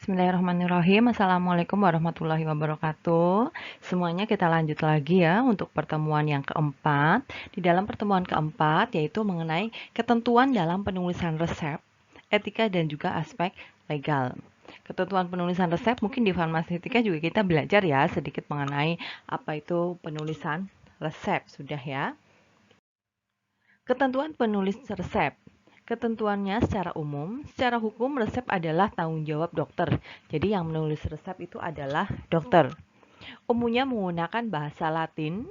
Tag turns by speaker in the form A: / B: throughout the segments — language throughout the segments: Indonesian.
A: Bismillahirrahmanirrahim. Assalamualaikum warahmatullahi wabarakatuh. Semuanya kita lanjut lagi ya untuk pertemuan yang keempat. Di dalam pertemuan keempat yaitu mengenai ketentuan dalam penulisan resep, etika dan juga aspek legal. Ketentuan penulisan resep mungkin di farmaseutika juga kita belajar ya sedikit mengenai apa itu penulisan resep sudah ya. Ketentuan penulis resep. Ketentuannya secara umum, secara hukum resep adalah tanggung jawab dokter. Jadi yang menulis resep itu adalah dokter. Umumnya menggunakan bahasa Latin,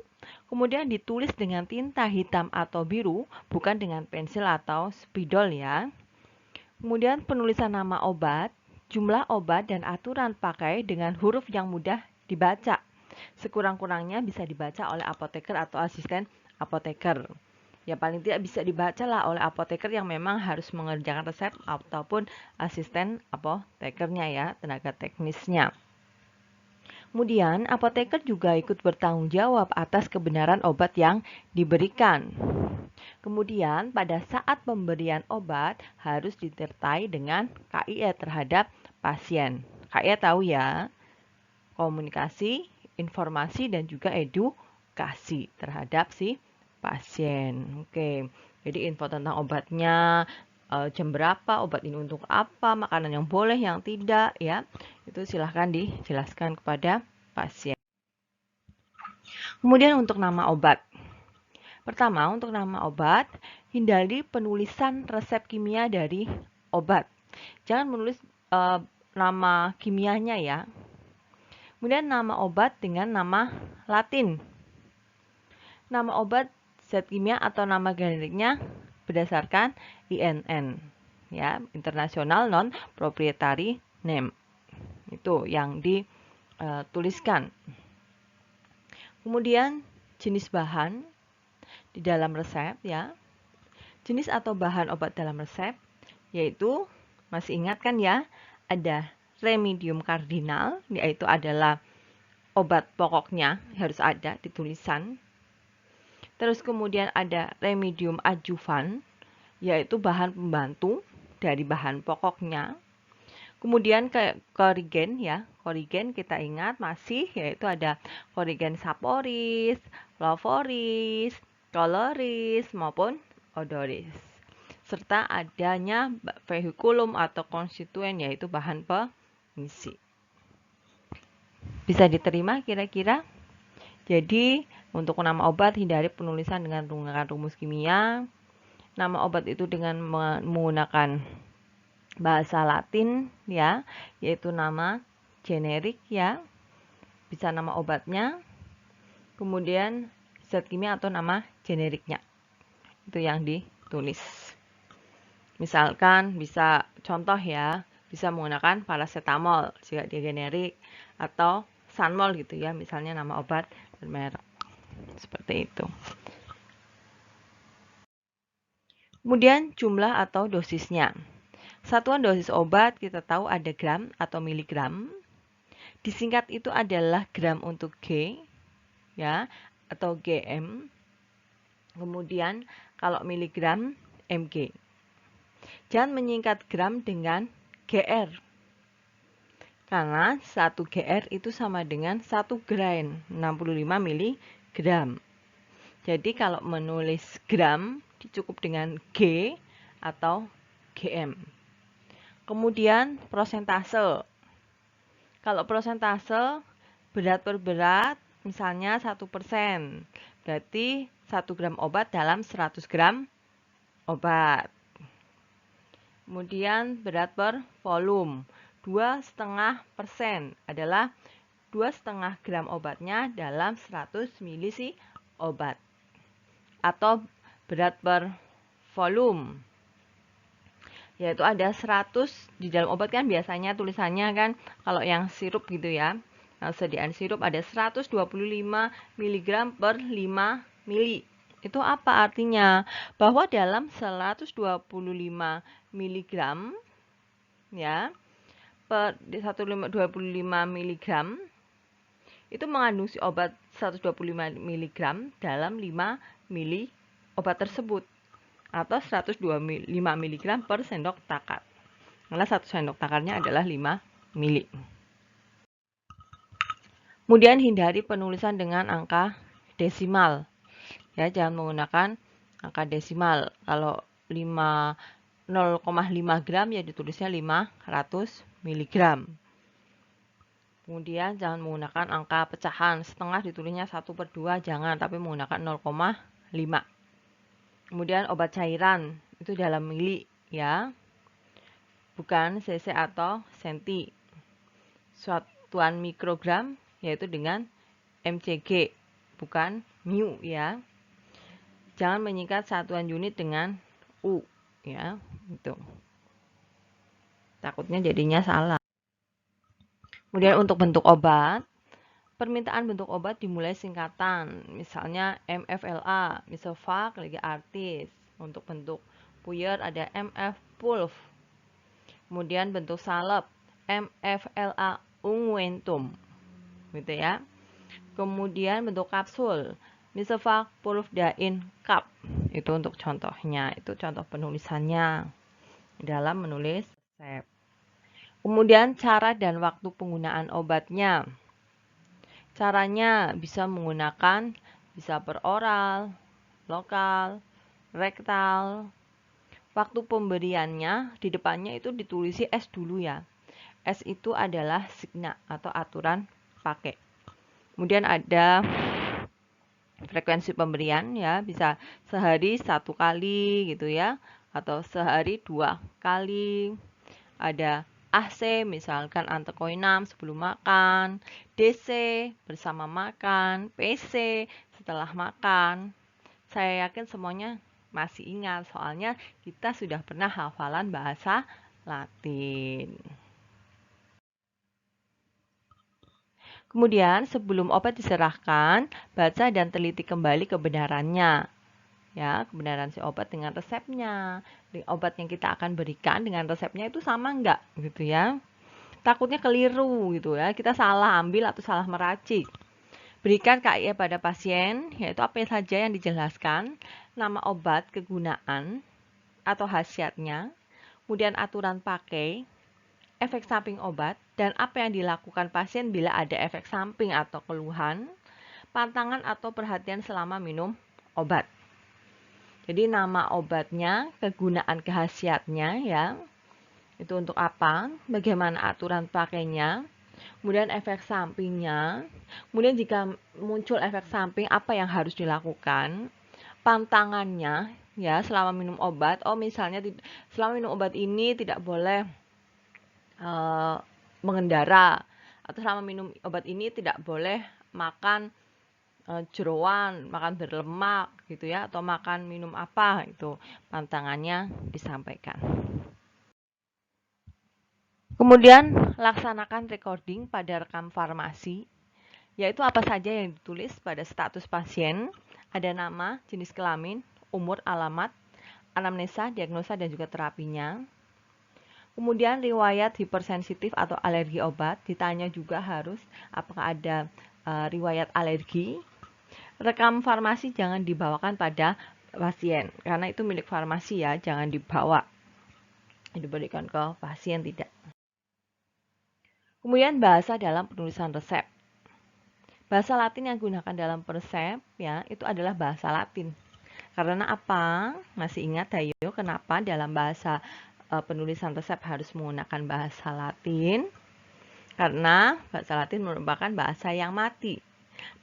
A: kemudian ditulis dengan tinta hitam atau biru, bukan dengan pensil atau spidol ya. Kemudian penulisan nama obat, jumlah obat dan aturan pakai dengan huruf yang mudah dibaca. Sekurang-kurangnya bisa dibaca oleh apoteker atau asisten apoteker. Ya paling tidak bisa dibaca lah oleh apoteker yang memang harus mengerjakan resep ataupun asisten apotekernya ya, tenaga teknisnya. Kemudian apoteker juga ikut bertanggung jawab atas kebenaran obat yang diberikan. Kemudian pada saat pemberian obat harus disertai dengan KIE terhadap pasien. KIE tahu ya, komunikasi, informasi dan juga edukasi terhadap si pasien. Oke, jadi info tentang obatnya, jam berapa, obat ini untuk apa, makanan yang boleh, yang tidak, ya. Itu silahkan dijelaskan kepada pasien. Kemudian untuk nama obat. Pertama, untuk nama obat, hindari penulisan resep kimia dari obat. Jangan menulis nama kimianya ya. Kemudian nama obat dengan nama Latin. Nama obat zat kimia atau nama generiknya berdasarkan INN ya, International Non Proprietary Name. Itu yang dituliskan. Kemudian jenis bahan di dalam resep ya. Jenis atau bahan obat dalam resep yaitu masih ingat kan ya, ada remedium kardinal yaitu adalah obat pokoknya harus ada di tulisan. Terus kemudian ada remedium adjuvan, yaitu bahan pembantu dari bahan pokoknya. Kemudian korigen ya, korigen kita ingat masih yaitu ada korigen saporis, flavoris, coloris maupun odoris. Serta adanya vehikulum atau konstituen yaitu bahan pengisi. Bisa diterima kira-kira? Jadi, untuk nama obat hindari penulisan dengan menggunakan rumus kimia. Nama obat itu dengan menggunakan bahasa Latin ya, yaitu nama generik ya. Bisa nama obatnya. Kemudian zat kimia atau nama generiknya. Itu yang ditulis. Misalkan bisa contoh ya, bisa menggunakan paracetamol jika dia generik atau Sanmol gitu ya, misalnya nama obat dan merek. Seperti itu. Kemudian jumlah atau dosisnya. Satuan dosis obat kita tahu ada gram atau miligram. Disingkat itu adalah gram untuk G ya atau GM. Kemudian kalau miligram mg. Jangan menyingkat gram dengan GR. Karena 1 GR itu sama dengan 1 grain, 65 mg. Jadi kalau menulis gram cukup dengan G atau GM. Kemudian prosentase. Kalau prosentase berat per berat misalnya 1%. Berarti 1 gram obat dalam 100 gram obat. Kemudian berat per volume. 2,5% adalah 2,5 gram obatnya dalam 100 ml obat. Atau berat per volume. Yaitu ada 100 di dalam obat kan biasanya tulisannya kan kalau yang sirup gitu ya. Nah, sediaan sirup ada 125 mg per 5 mili. Itu apa artinya? Bahwa dalam 125 mg ya per 125 mg itu mengandung si obat 125 mg dalam 5 mili obat tersebut atau 125 mg per sendok takar. Karena 1 sendok takarnya adalah 5 mili. Kemudian hindari penulisan dengan angka desimal. Ya, jangan menggunakan angka desimal. Kalau 0,5 gram ya ditulisnya 500 mg. Kemudian jangan menggunakan angka pecahan. Setengah ditulisnya 1/2, jangan, tapi menggunakan 0,5. Kemudian obat cairan itu dalam mili ya, bukan cc atau senti. Satuan mikrogram yaitu dengan mcg, bukan mu ya. Jangan menyingkat satuan unit dengan u ya, itu. Takutnya jadinya salah. Kemudian untuk bentuk obat, permintaan bentuk obat dimulai singkatan, misalnya MFLA, Misovac, Liga Artis. Untuk bentuk puyer ada MF Pulv. Kemudian bentuk salep, MFLA Unguentum, gitu ya. Kemudian bentuk kapsul, Misovac Pulvdain Cap. Itu untuk contohnya, itu contoh penulisannya dalam menulis resep. Kemudian cara dan waktu penggunaan obatnya. Caranya bisa menggunakan, bisa per oral, lokal, rektal. Waktu pemberiannya di depannya itu ditulisi S dulu ya. S itu adalah signa atau aturan pakai. Kemudian ada frekuensi pemberian ya, bisa sehari 1 kali gitu ya, atau sehari 2 kali. Ada AC misalkan antekoinam sebelum makan, DC bersama makan, PC setelah makan. Saya yakin semuanya masih ingat, soalnya kita sudah pernah hafalan bahasa Latin. Kemudian sebelum obat diserahkan, baca dan teliti kembali kebenarannya. Ya, kebenaran si obat dengan resepnya. Obat yang kita akan berikan dengan resepnya itu sama enggak gitu ya. Takutnya keliru gitu ya, kita salah ambil atau salah meracik. Berikan KIE pada pasien, yaitu apa saja yang dijelaskan, nama obat, kegunaan atau khasiatnya, kemudian aturan pakai, efek samping obat, dan apa yang dilakukan pasien bila ada efek samping atau keluhan, pantangan atau perhatian selama minum obat. Jadi nama obatnya, kegunaan khasiatnya ya, itu untuk apa, bagaimana aturan pakainya, kemudian efek sampingnya, kemudian jika muncul efek samping apa yang harus dilakukan, pantangannya ya selama minum obat. Oh misalnya selama minum obat ini tidak boleh mengendara, atau selama minum obat ini tidak boleh makan jeroan, makan berlemak gitu ya, atau makan minum apa, itu pantangannya disampaikan. Kemudian laksanakan recording pada rekam farmasi, yaitu apa saja yang ditulis pada status pasien, ada nama, jenis kelamin, umur, alamat, anamnesa, diagnosa dan juga terapinya. Kemudian riwayat hipersensitif atau alergi obat, ditanya juga harus apakah ada riwayat alergi. Rekam farmasi jangan dibawakan pada pasien, karena itu milik farmasi ya, jangan dibawa. Diberikan ke pasien tidak. Kemudian bahasa dalam penulisan resep. Bahasa Latin yang digunakan dalam resep ya, itu adalah bahasa Latin. Karena apa? Masih ingat ayo kenapa dalam bahasa penulisan resep harus menggunakan bahasa Latin? Karena bahasa Latin merupakan bahasa yang mati.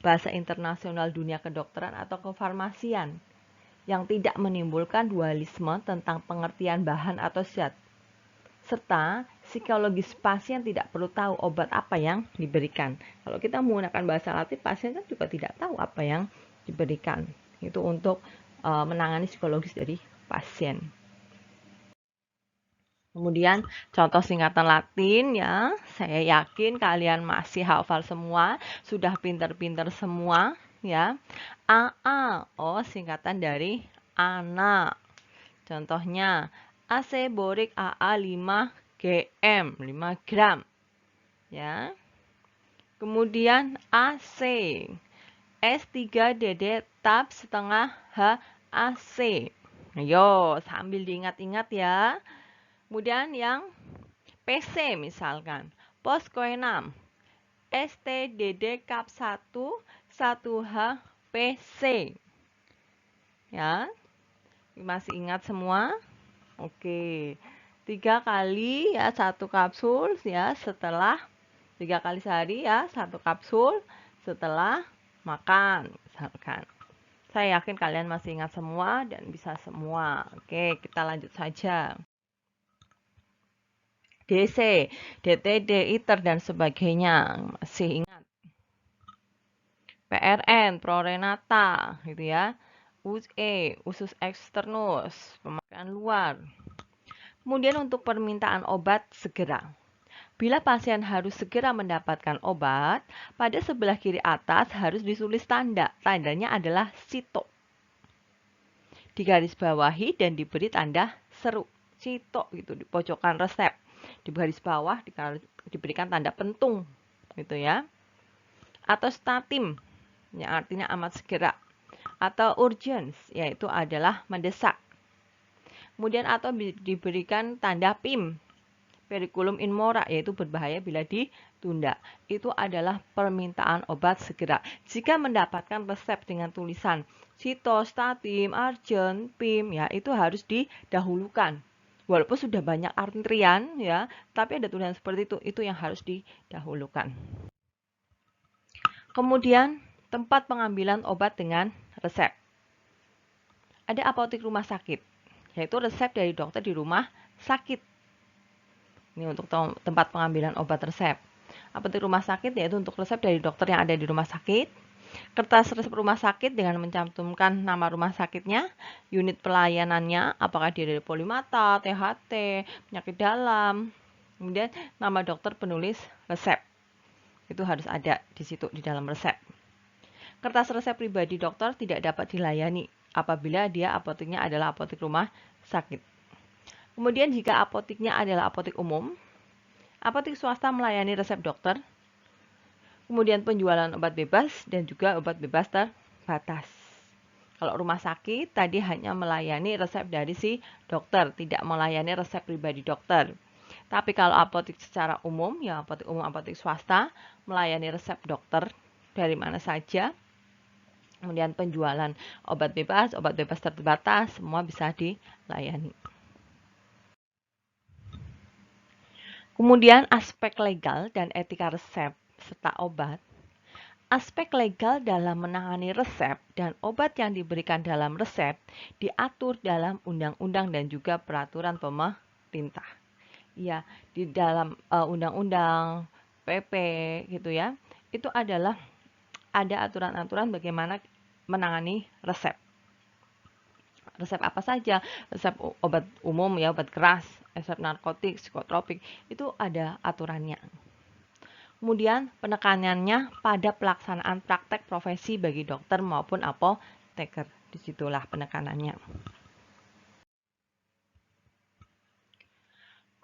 A: Bahasa internasional dunia kedokteran atau kefarmasian yang tidak menimbulkan dualisme tentang pengertian bahan atau zat. Serta psikologis pasien tidak perlu tahu obat apa yang diberikan. Kalau kita menggunakan bahasa Latin, pasien kan juga tidak tahu apa yang diberikan. Itu untuk menangani psikologis dari pasien. Kemudian contoh singkatan Latin ya, saya yakin kalian masih hafal semua, sudah pinter-pinter semua ya. AA, oh singkatan dari ANA. Contohnya AC borik AA 5 gm, 5 gram. Ya. Kemudian AC S3DD tab setengah HAC. Ayo sambil diingat-ingat ya. Kemudian yang PC misalkan, Poskoenam, STDD Kap 1 1HPC. Ya, masih ingat semua? Oke. 3 kali ya 1 kapsul ya setelah 3 kali sehari ya 1 kapsul setelah makan misalkan. Saya yakin kalian masih ingat semua dan bisa semua. Oke, kita lanjut saja. DC, DTD, ITER dan sebagainya. Masih ingat? PRN, Prorenata, gitu ya. USE, usus eksternus, pemakaian luar. Kemudian untuk permintaan obat segera. Bila pasien harus segera mendapatkan obat, pada sebelah kiri atas harus ditulis tanda. Tandanya adalah CITO. Digarisbawahi dan diberi tanda seru. CITO gitu di pojokan resep. Di garis bawah diberikan tanda pentung gitu ya. Atau statim yang artinya amat segera. Atau urgence yaitu adalah mendesak. Kemudian atau diberikan tanda PIM, periculum in mora, yaitu berbahaya bila ditunda. Itu adalah permintaan obat segera. Jika mendapatkan resep dengan tulisan sitostatin, urgent, PIM, ya itu harus didahulukan. Walaupun sudah banyak antrian, ya, tapi ada tulisan seperti itu yang harus didahulukan. Kemudian tempat pengambilan obat dengan resep. Ada apotek rumah sakit, yaitu resep dari dokter di rumah sakit. Ini untuk tempat pengambilan obat resep. Apotek rumah sakit yaitu untuk resep dari dokter yang ada di rumah sakit. Kertas resep rumah sakit dengan mencantumkan nama rumah sakitnya, unit pelayanannya, apakah dia dari Polimata, THT, penyakit dalam, kemudian nama dokter penulis resep. Itu harus ada di situ di dalam resep. Kertas resep pribadi dokter tidak dapat dilayani apabila dia apoteknya adalah apotek rumah sakit. Kemudian jika apoteknya adalah apotek umum, apotek swasta melayani resep dokter, kemudian penjualan obat bebas dan juga obat bebas terbatas. Kalau rumah sakit tadi hanya melayani resep dari si dokter, tidak melayani resep pribadi dokter. Tapi kalau apotek secara umum, ya apotek umum, apotek swasta, melayani resep dokter dari mana saja. Kemudian penjualan obat bebas terbatas, semua bisa dilayani. Kemudian aspek legal dan etika resep serta obat. Aspek legal dalam menangani resep dan obat yang diberikan dalam resep diatur dalam undang-undang dan juga peraturan pemerintah. Ya, di dalam undang-undang PP gitu ya. Itu adalah ada aturan-aturan bagaimana menangani resep. Resep apa saja? Resep obat umum ya, obat keras, resep narkotik, psikotropik, itu ada aturannya. Kemudian penekanannya pada pelaksanaan praktek profesi bagi dokter maupun apoteker. Disitulah penekanannya.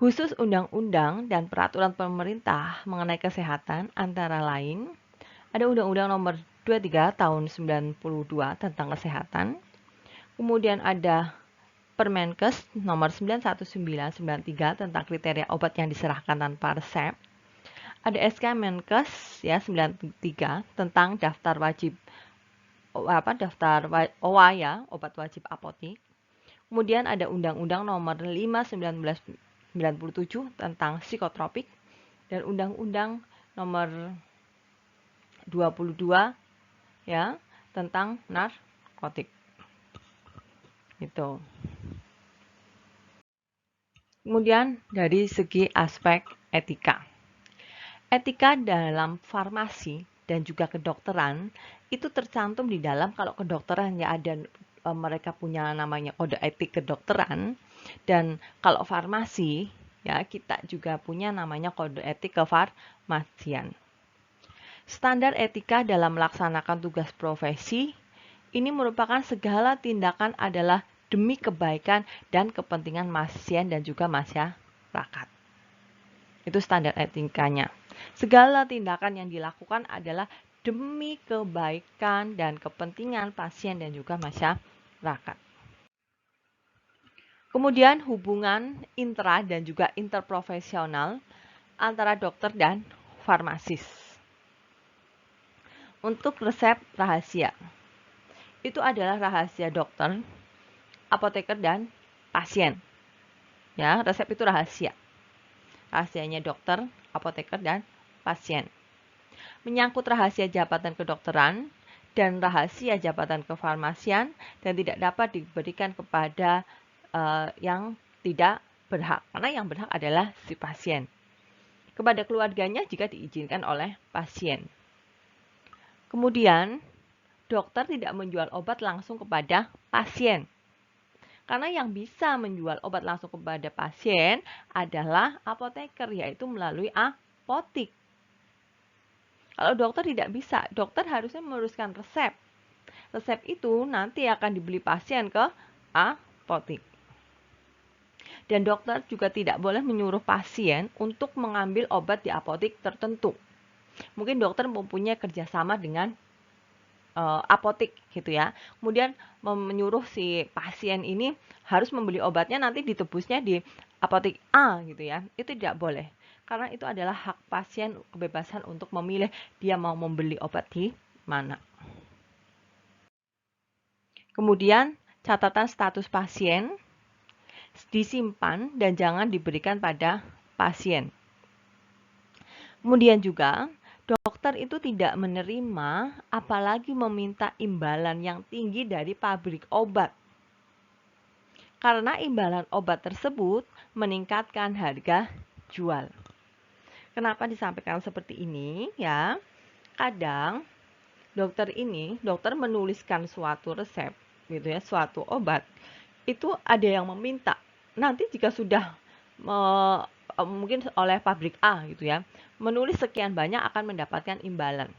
A: Khusus undang-undang dan peraturan pemerintah mengenai kesehatan antara lain ada Undang-Undang Nomor 23 Tahun 92 tentang kesehatan. Kemudian ada Permenkes Nomor 91993 tentang kriteria obat yang diserahkan tanpa resep. Ada SK Menkes ya 93 tentang daftar wajib OWA ya, obat wajib apotik. Kemudian ada Undang-Undang Nomor 5/1997 tentang psikotropik dan Undang-Undang Nomor 22 ya tentang narkotik. Itu. Kemudian dari segi aspek etika. Etika dalam farmasi dan juga kedokteran itu tercantum di dalam, kalau kedokteran ya ada mereka punya namanya kode etik kedokteran, dan kalau farmasi ya kita juga punya namanya kode etik kefarmasian. Standar etika dalam melaksanakan tugas profesi ini merupakan segala tindakan adalah demi kebaikan dan kepentingan pasien dan juga masyarakat. Itu standar etikanya. Segala tindakan yang dilakukan adalah demi kebaikan dan kepentingan pasien dan juga masyarakat. Kemudian hubungan intra dan juga interprofesional antara dokter dan farmasis. Untuk resep rahasia, itu adalah rahasia dokter, apoteker, dan pasien. Ya, resep itu rahasia. Rahasianya dokter, apoteker, dan pasien. Menyangkut rahasia jabatan kedokteran dan rahasia jabatan kefarmasian dan tidak dapat diberikan kepada yang tidak berhak, karena yang berhak adalah si pasien. Kepada keluarganya jika diizinkan oleh pasien. Kemudian, dokter tidak menjual obat langsung kepada pasien. Karena yang bisa menjual obat langsung kepada pasien adalah apoteker, yaitu melalui apotik. Kalau dokter tidak bisa, dokter harusnya menuliskan resep. Resep itu nanti akan dibeli pasien ke apotik. Dan dokter juga tidak boleh menyuruh pasien untuk mengambil obat di apotik tertentu. Mungkin dokter mempunyai kerjasama dengan apotik gitu ya. Kemudian menyuruh si pasien ini harus membeli obatnya nanti ditebusnya di apotik A gitu ya. Itu tidak boleh. Karena itu adalah hak pasien, kebebasan untuk memilih dia mau membeli obat di mana. Kemudian catatan status pasien disimpan dan jangan diberikan pada pasien. Kemudian juga dokter itu tidak menerima apalagi meminta imbalan yang tinggi dari pabrik obat. Karena imbalan obat tersebut meningkatkan harga jual. Kenapa disampaikan seperti ini ya? Kadang dokter menuliskan suatu resep gitu ya, suatu obat. Itu ada yang meminta. Nanti jika sudah mungkin oleh pabrik A gitu ya, menulis sekian banyak akan mendapatkan imbalan.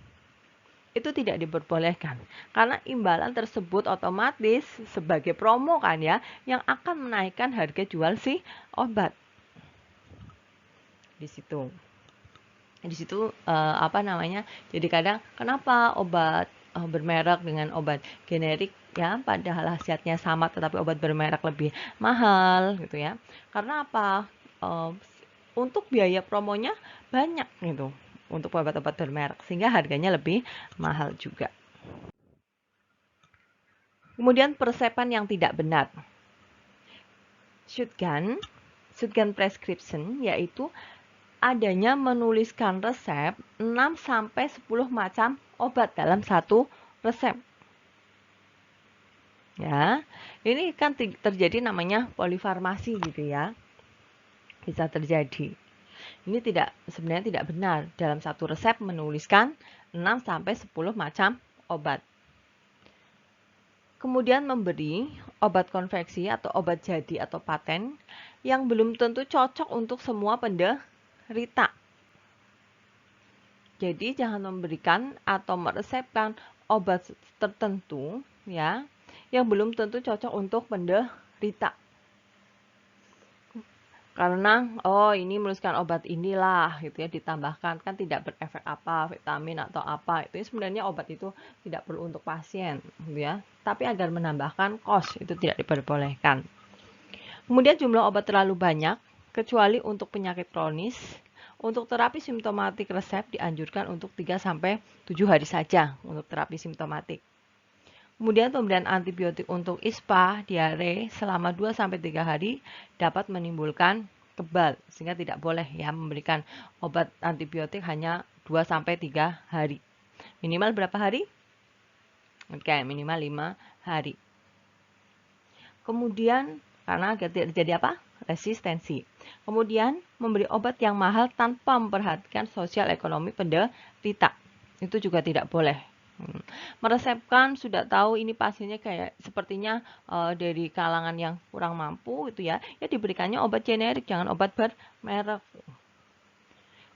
A: Itu tidak diperbolehkan karena imbalan tersebut otomatis sebagai promo kan ya, yang akan menaikkan harga jual si obat. Di situ jadi kadang kenapa obat bermerek dengan obat generik ya, padahal khasiatnya sama tetapi obat bermerek lebih mahal gitu ya. Karena apa? Untuk biaya promonya banyak gitu untuk obat-obat bermerek sehingga harganya lebih mahal juga. Kemudian persepan yang tidak benar. Shotgun prescription yaitu adanya menuliskan resep 6-10 macam obat dalam satu resep. Ya, ini kan terjadi namanya polifarmasi gitu ya. Bisa terjadi. Ini sebenarnya tidak benar dalam satu resep menuliskan 6-10 macam obat. Kemudian memberi obat konveksi atau obat jadi atau paten yang belum tentu cocok untuk semua penderita. Jadi jangan memberikan atau meresepkan obat tertentu ya yang belum tentu cocok untuk penderita. Karena ini menuliskan obat inilah gitu ya, ditambahkan kan tidak berefek apa, vitamin atau apa. Itu sebenarnya obat itu tidak perlu untuk pasien gitu ya. Tapi agar menambahkan kos itu tidak diperbolehkan. Kemudian jumlah obat terlalu banyak kecuali untuk penyakit kronis. Untuk terapi simptomatik resep dianjurkan untuk 3-7 hari saja untuk terapi simptomatik. Kemudian pemberian antibiotik untuk ispa, diare selama 2-3 hari dapat menimbulkan kebal sehingga tidak boleh ya memberikan obat antibiotik hanya 2-3 hari. Minimal berapa hari? Oke, minimal 5 hari. Kemudian karena terjadi apa? Resistensi. Kemudian memberi obat yang mahal tanpa memperhatikan sosial ekonomi penderita. Itu juga tidak boleh. Meresepkan sudah tahu ini pasiennya kayak sepertinya dari kalangan yang kurang mampu itu ya diberikannya obat generik, jangan obat bermerek.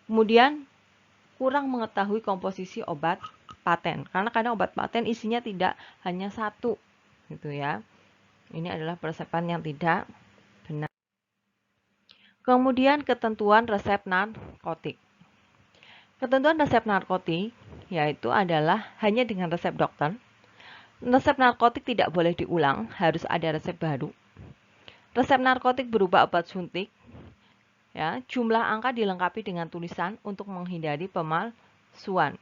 A: Kemudian kurang mengetahui komposisi obat paten, karena kadang obat paten isinya tidak hanya satu gitu ya. Ini adalah peresepan yang tidak benar. Kemudian ketentuan resep narkotik. Ketentuan resep narkotik yaitu adalah hanya dengan resep dokter. Resep narkotik tidak boleh diulang, harus ada resep baru. Resep narkotik berupa obat suntik Ya, jumlah angka dilengkapi dengan tulisan untuk menghindari pemalsuan.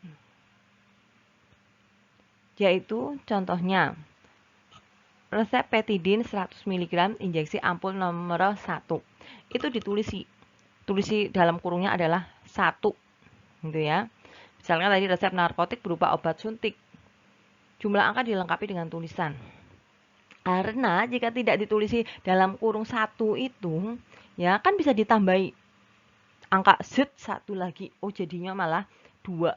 A: Yaitu contohnya resep petidin 100 mg injeksi ampul nomor 1. Itu tulisi dalam kurungnya adalah 1 gitu ya. Misalnya tadi resep narkotik berupa obat suntik. Jumlah angka dilengkapi dengan tulisan. Karena jika tidak ditulisi dalam kurung 1 itu, ya kan bisa ditambahi angka Z 1 lagi. Oh, jadinya malah 2.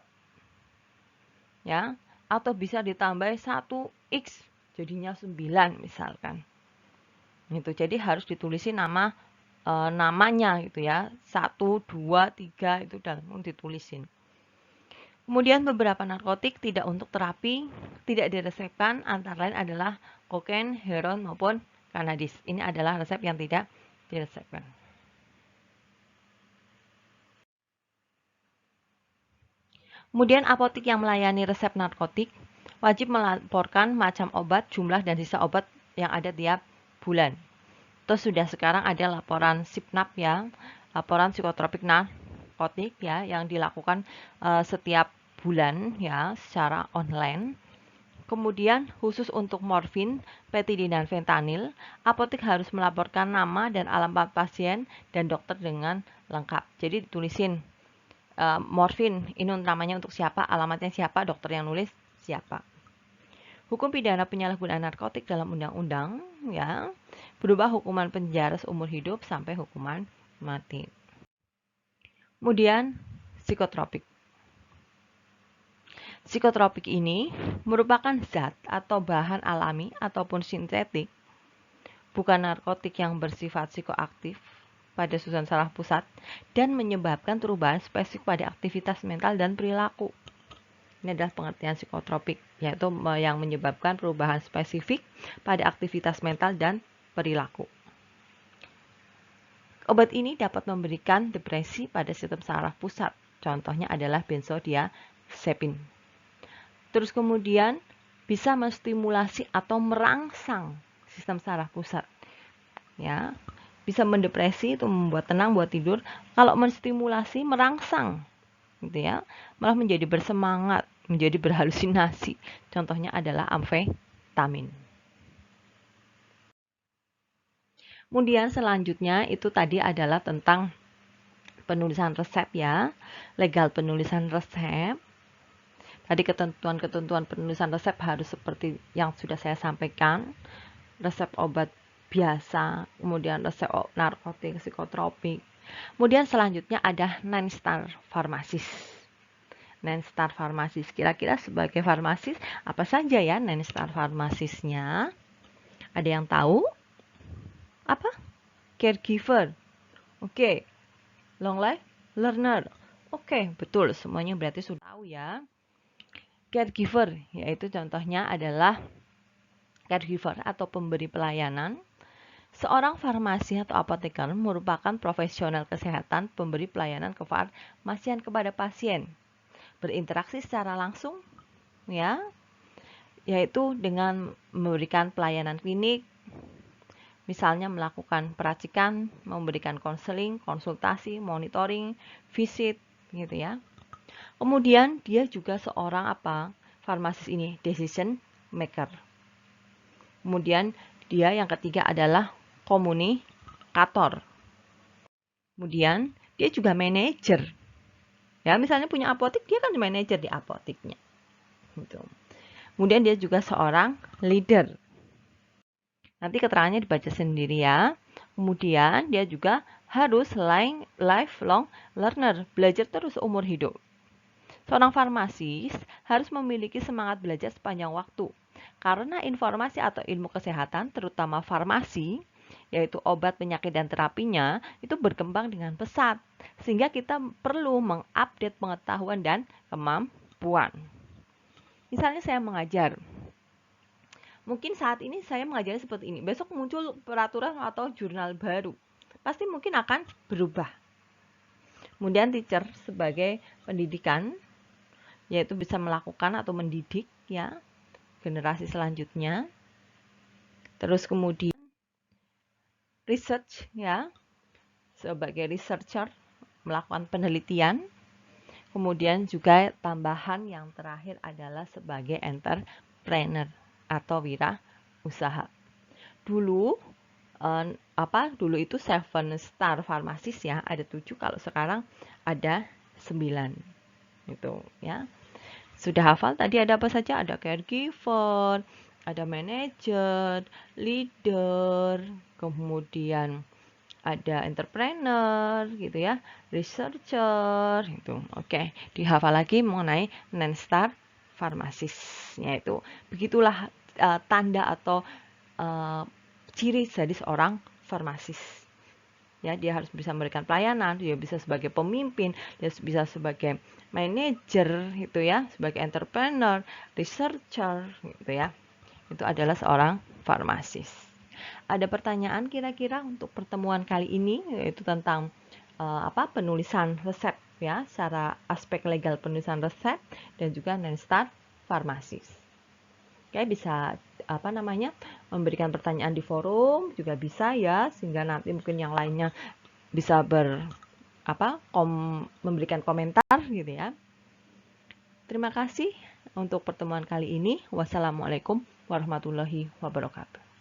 A: Ya, atau bisa ditambah 1X jadinya 9 misalkan. Gitu. Jadi harus ditulisi namanya gitu ya. 1, 2, 3 itu dalam ditulisin. Kemudian beberapa narkotik tidak untuk terapi tidak diresepkan, antara lain adalah kokain, heroin maupun kanabis. Ini adalah resep yang tidak diresepkan. Kemudian apotik yang melayani resep narkotik wajib melaporkan macam obat, jumlah dan sisa obat yang ada tiap bulan. Terus sudah sekarang ada laporan SIPNAP ya, laporan psikotropik narkotik ya yang dilakukan setiap bulan ya secara online. Kemudian khusus untuk morfin, petidin dan fentanil, apotek harus melaporkan nama dan alamat pasien dan dokter dengan lengkap. Jadi ditulisin morfin ini namanya untuk siapa, alamatnya siapa, dokter yang nulis siapa. Hukum pidana penyalahgunaan narkotik dalam undang-undang ya berubah hukuman penjara seumur hidup sampai hukuman mati. Kemudian psikotropik. Psikotropik ini merupakan zat atau bahan alami ataupun sintetik, bukan narkotik yang bersifat psikoaktif pada susunan saraf pusat dan menyebabkan perubahan spesifik pada aktivitas mental dan perilaku. Ini adalah pengertian psikotropik, yaitu yang menyebabkan perubahan spesifik pada aktivitas mental dan perilaku. Obat ini dapat memberikan depresi pada sistem saraf pusat. Contohnya adalah benzodiazepin. Terus kemudian bisa menstimulasi atau merangsang sistem saraf pusat. Ya, bisa mendepresi itu membuat tenang, buat tidur. Kalau menstimulasi, merangsang, gitu ya, malah menjadi bersemangat, menjadi berhalusinasi. Contohnya adalah amfetamin. Kemudian selanjutnya itu tadi adalah tentang penulisan resep ya, legal penulisan resep. Tadi ketentuan-ketentuan penulisan resep harus seperti yang sudah saya sampaikan. Resep obat biasa, kemudian resep narkotik, psikotropik. Kemudian selanjutnya ada 9 star farmasis. 9 star farmasis. Kira-kira sebagai farmasis apa saja ya 9 star farmasisnya? Ada yang tahu? Apa? Caregiver. Oke. Long life learner. Oke, betul. Semuanya berarti sudah tahu ya. Caregiver, yaitu contohnya adalah caregiver atau pemberi pelayanan. Seorang farmasi atau apoteker merupakan profesional kesehatan pemberi pelayanan kefarmasian kepada pasien. Berinteraksi secara langsung ya, yaitu dengan memberikan pelayanan klinik, misalnya melakukan peracikan, memberikan konseling, konsultasi, monitoring, visit gitu ya. Kemudian dia juga seorang farmasis ini decision maker. Kemudian dia yang ketiga adalah komunikator. Kemudian dia juga manajer. Ya, misalnya punya apotek, dia kan manajer di apoteknya. Gitu. Kemudian dia juga seorang leader. Nanti keterangannya dibaca sendiri ya. Kemudian dia juga harus lifelong learner, belajar terus umur hidup. Seorang farmasis harus memiliki semangat belajar sepanjang waktu, karena informasi atau ilmu kesehatan, terutama farmasi, yaitu obat, penyakit, dan terapinya, itu berkembang dengan pesat, sehingga kita perlu mengupdate pengetahuan dan kemampuan. Misalnya saya mengajar, mungkin saat ini saya mengajarnya seperti ini, besok muncul peraturan atau jurnal baru, pasti mungkin akan berubah. Kemudian teacher sebagai pendidikan, yaitu bisa melakukan atau mendidik ya generasi selanjutnya. Terus kemudian research ya, sebagai researcher, melakukan penelitian. Kemudian juga tambahan yang terakhir adalah sebagai entrepreneur atau wirausaha. Dulu dulu itu 7 star pharmacist ya, ada 7, kalau sekarang ada 9 itu ya. Sudah hafal tadi ada apa saja? Ada caregiver, ada manager, leader, kemudian ada entrepreneur gitu ya, researcher gitu. Oke, dihafal lagi mengenai 9 star pharmacist-nya itu. Begitulah tanda atau ciri dari seorang farmasis. Ya, dia harus bisa memberikan pelayanan, dia bisa sebagai pemimpin, dia bisa sebagai manajer gitu ya, sebagai entrepreneur, researcher gitu ya. Itu adalah seorang farmasis. Ada pertanyaan kira-kira untuk pertemuan kali ini, yaitu tentang penulisan resep ya, secara aspek legal penulisan resep dan juga 9 star farmasis. Oke, bisa memberikan pertanyaan di forum juga bisa ya, sehingga nanti mungkin yang lainnya bisa memberikan komentar gitu ya. Terima kasih untuk pertemuan kali ini. Wassalamualaikum warahmatullahi wabarakatuh.